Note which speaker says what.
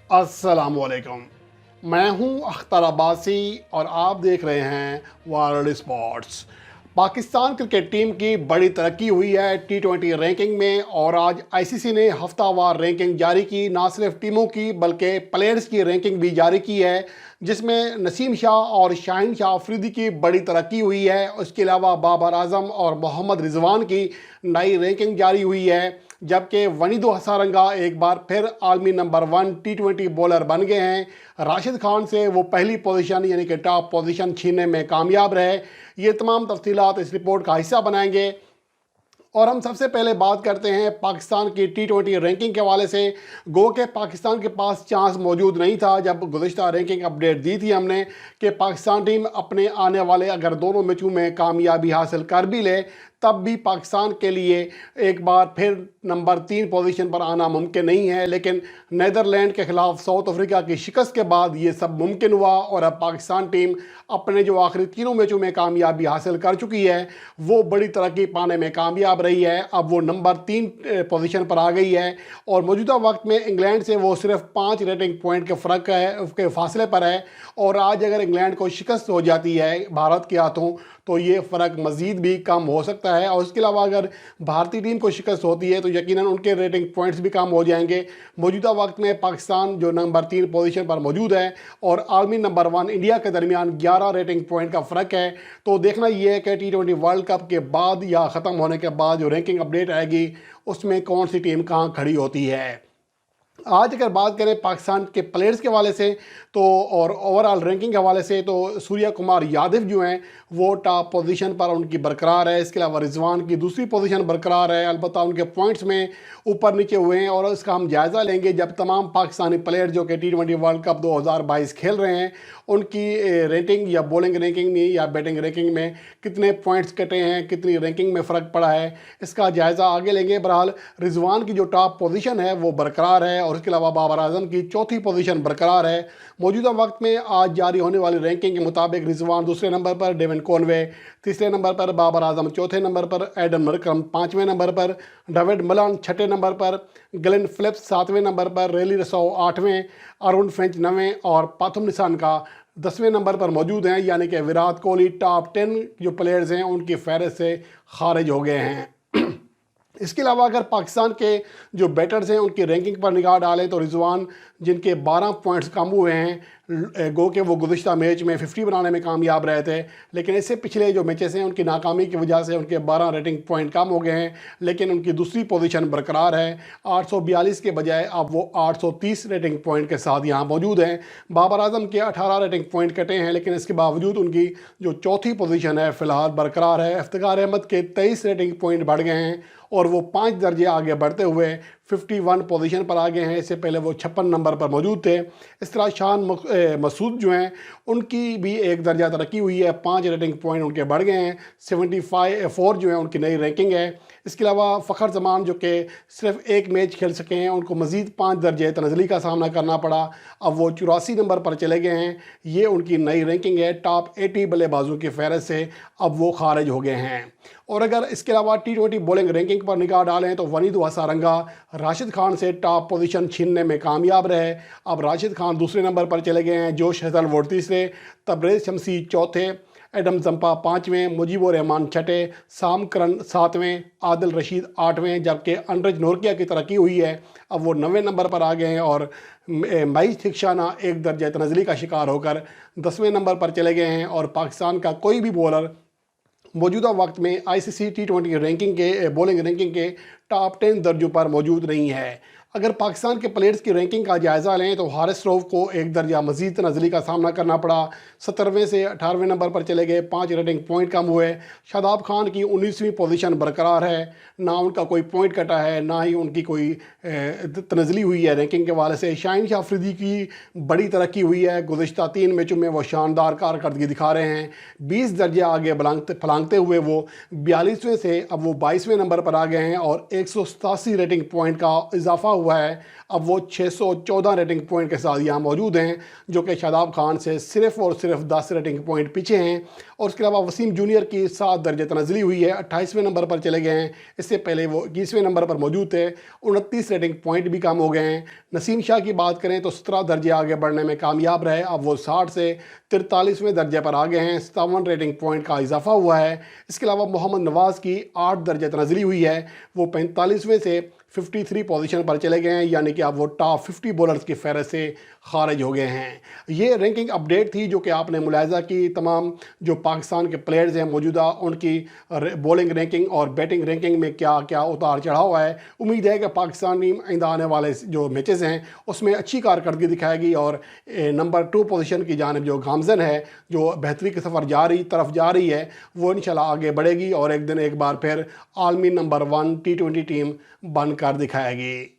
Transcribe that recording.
Speaker 1: अस्सलामुअलैकुम। मैं हूं अख्तर अब्बासी और आप देख रहे हैं world sports. Pakistan cricket team की बड़ी तरक्की हुई है टी20 रैंकिंग में और आज आईसीसी ने हफ्तावार रैंकिंग जारी की। ना सिर्फ टीमों की बल्कि प्लेयर्स की रैंकिंग भी जारी की है, जिसमें नसीम शाह और शाहीन शाह अफरीदी की बड़ी तरक्की हुई है। उसके अलावा बाबर आजम और मोहम्मद रिजवान की नई रैंकिंग जारी हुई है, जबकि वनीदो हसारंगा एक बार फिर आलमी नंबर 1 टी20 बॉलर बन गए हैं। राशिद खान से वो पहली पोजीशन यानी कि टॉप पोजीशन छीनने में कामयाब रहे। ये तमाम तफसीलात इस रिपोर्ट का हिस्सा बनाएंगे और हम सबसे पहले बात करते हैं पाकिस्तान की टी20 रैंकिंग के हवाले से। गो के पाकिस्तान के पास चांस मौजूद नहीं था जब गुज़िश्ता रैंकिंग अपडेट दी थी हमने कि पाकिस्तान टीम अपने आने वाले अगर दोनों मैचों में कामयाबी हासिल कर भी ले तब भी पाकिस्तान के लिए एक बार फिर नंबर 3 पोजीशन पर आना मुमकिन नहीं है। लेकिन नीदरलैंड के खिलाफ साउथ अफ्रीका की शिकस्त के बाद ये सब मुमकिन हुआ और अब पाकिस्तान टीम अपने जो आखिरी तीनों मैचों में कामयाबी हासिल कर चुकी है वो बड़ी तरक्की पाने में कामयाब रही है। अब वो नंबर 3 पोजीशन पर आ गई है और मौजूदा वक्त में इंग्लैंड से वो सिर्फ 5 रेटिंग पॉइंट के फ़र्क है के फासले पर है और आज अगर इंग्लैंड को शिकस्त हो जाती है भारत के हाथों तो ये फ़र्क मज़ीद भी कम हो सकता है। और उसके अलावा अगर भारतीय टीम को शिकस्त होती है तो यकीनन उनके रेटिंग पॉइंट्स भी कम हो जाएंगे। मौजूदा वक्त में पाकिस्तान जो नंबर 3 पोजीशन पर मौजूद है और आलमी नंबर 1 इंडिया के दरमियान 11 रेटिंग पॉइंट का फ़र्क है। तो देखना ये है कि टी20 वर्ल्ड कप के बाद या ख़त्म होने के बाद जो रैंकिंग अपडेट आएगी उसमें कौन सी टीम कहाँ खड़ी होती है। आज अगर बात करें पाकिस्तान के प्लेयर्स के हवाले से तो और ओवरऑल रैंकिंग के हवाले से तो सूर्या कुमार यादव जो हैं वो टॉप पोजीशन पर उनकी बरकरार है। इसके अलावा रिजवान की दूसरी पोजीशन बरकरार है, अलबत्ता उनके पॉइंट्स में ऊपर नीचे हुए हैं और इसका हम जायज़ा लेंगे जब तमाम पाकिस्तानी प्लेयर जो कि टी20 वर्ल्ड कप 2022 खेल रहे हैं उनकी रेटिंग या बॉलिंग रैंकिंग में या बैटिंग रैंकिंग में कितने पॉइंट्स कटे हैं, कितनी रैंकिंग में फ़र्क पड़ा है, इसका जायज़ा आगे लेंगे। बहरहाल रिजवान की जो टॉप पोजीशन है वो बरकरार है और इसके अलावा बाबर आजम की चौथी पोजीशन बरकरार है। मौजूदा वक्त में आज जारी होने वाली रैंकिंग के मुताबिक रिजवान दूसरे नंबर पर, डेविन कॉनवे तीसरे नंबर पर, बाबर आजम चौथे नंबर पर, एडम मरकरम पाँचवें नंबर पर, डेविड मलान छठे नंबर पर, ग्लेन फिलिप्स सातवें नंबर पर, रेली रसौ आठवें, अरुण फिंच नवें और पाथुम निशान का 10वें नंबर पर मौजूद हैं। यानी कि विराट कोहली टॉप 10 जो प्लेयर्स हैं उनकी फहरिस्त से खारिज हो गए हैं। इसके अलावा अगर पाकिस्तान के जो बैटर्स हैं उनकी रैंकिंग पर निगाह डालें तो रिजवान जिनके 12 पॉइंट्स कम हुए हैं, गो के वो गुज़िश्ता मैच में 50 बनाने में कामयाब रहे थे, लेकिन इससे पिछले जो मैचेस हैं उनकी नाकामी की वजह से उनके 12 रेटिंग पॉइंट कम हो गए हैं। लेकिन उनकी दूसरी पोजीशन बरकरार है, 842 के बजाय अब वो 830 रेटिंग पॉइंट के साथ यहाँ मौजूद हैं। बाबर आजम के 18 रेटिंग पॉइंट कटे हैं लेकिन इसके बावजूद उनकी जो चौथी पोजीशन है फ़िलहाल बरकरार है। इफ्तिखार अहमद के 23 रेटिंग पॉइंट बढ़ गए हैं और वो 5 दर्जे आगे बढ़ते हुए 51 पोजीशन पर आ गए हैं। इससे पहले वो 56 नंबर पर मौजूद थे। इस तरह शान मसूद जो हैं उनकी भी एक दर्जा तरक्की हुई है, 5 रेटिंग पॉइंट उनके बढ़ गए हैं, 75 जो है उनकी नई रैंकिंग है। इसके अलावा फ़खर जमान जो कि सिर्फ एक मैच खेल सके हैं उनको मज़ीद 5 दर्जे तनज़ली का सामना करना पड़ा, अब वो 84 नंबर पर चले गए हैं। ये उनकी नई रैंकिंग है, टॉप 80 बल्लेबाजों की फहरिस्त से अब वो खारिज हो गए हैं। और अगर इसके अलावा टी20 बॉलिंग रैंकिंग पर निगाह डालें तो वनीदो हसारंगा राशिद खान से टॉप पोजीशन छीनने में कामयाब रहे। अब राशिद खान दूसरे नंबर पर चले गए हैं, जोश हेज़लवुड तीसरे, तबरेज़ शमसी चौथे, एडम जंपा पाँचवें, मुजीबुर रहमान छठे, साम करन सातवें, आदिल रशीद आठवें, जबकि अनरज नोरकिया की तरक्की हुई है, अब वो 9वें नंबर पर आ गए हैं और मईज थिक्शाना एक दर्जे तनज़ली का शिकार होकर 10वें नंबर पर चले गए हैं। और पाकिस्तान का कोई भी बॉलर मौजूदा वक्त में आईसीसी टी20 रैंकिंग के बॉलिंग रैंकिंग के टॉप 10 दर्जों पर मौजूद नहीं है। अगर पाकिस्तान के प्लेयर्स की रैंकिंग का जायज़ा लें तो हारिस रऊफ़ को एक दर्जा मज़ीद नज़ली का सामना करना पड़ा, 17वें से 18वें नंबर पर चले गए, 5 रेटिंग पॉइंट कम हुए। शादाब खान की 19वीं पोजीशन बरकरार है, ना उनका कोई पॉइंट कटा है ना ही उनकी कोई तनज़ली हुई है रैंकिंग के वाले से। शाहीन शाह अफरीदी की बड़ी तरक्की हुई है, गुज़िश्ता 3 मैचों में वो शानदार कारकर्दगी दिखा रहे हैं, 20 दर्जे आगे फलांगते हुए वो 42वें से अब वो 22वें नंबर पर आ गए हैं और 187 रेटिंग पॉइंट का इजाफा हुआ हुआ है। अब वो 614 रेटिंग पॉइंट के साथ यहाँ मौजूद हैं, जो कि शादाब खान से सिर्फ और सिर्फ 10 रेटिंग पॉइंट पीछे हैं। और उसके अलावा वसीम जूनियर की 7 दर्जे तनज़ली हुई है, 28वें नंबर पर चले गए हैं। इससे पहले वो 21वें नंबर पर मौजूद थे, 29 रेटिंग पॉइंट भी कम हो गए हैं। नसीम शाह की बात करें तो 17 दर्जे आगे बढ़ने में कामयाब रहे, अब वो 60 से 43वें दर्जे पर आ गए हैं, 57 रेटिंग पॉइंट का इजाफा हुआ है। इसके अलावा मोहम्मद नवाज़ की 8 दर्जे तनज़ली हुई है, वो 45वें से 53 पोजीशन पर चले गए हैं, यानी कि अब वो टॉप 50 बॉलर्स की फहरिस्त से खारिज हो गए हैं। ये रैंकिंग अपडेट थी जो कि आपने मुलाहिजा की। तमाम जो पाकिस्तान के प्लेयर्स हैं मौजूदा, उनकी बॉलिंग रैंकिंग और बैटिंग रैंकिंग में क्या क्या उतार चढ़ाव है। उम्मीद है कि पाकिस्तानी आइंदा आने वाले जो मैचेस हैं उसमें अच्छी कारकर्दगी दिखाएगी और नंबर 2 पोजीशन की जानिब जो गामजन है, जो बेहतरी के सफ़र तरफ जा रही है, वो इंशाल्लाह आगे बढ़ेगी और एक दिन एक बार फिर आलमी नंबर 1 T20 टीम बनकर दिखाएगी।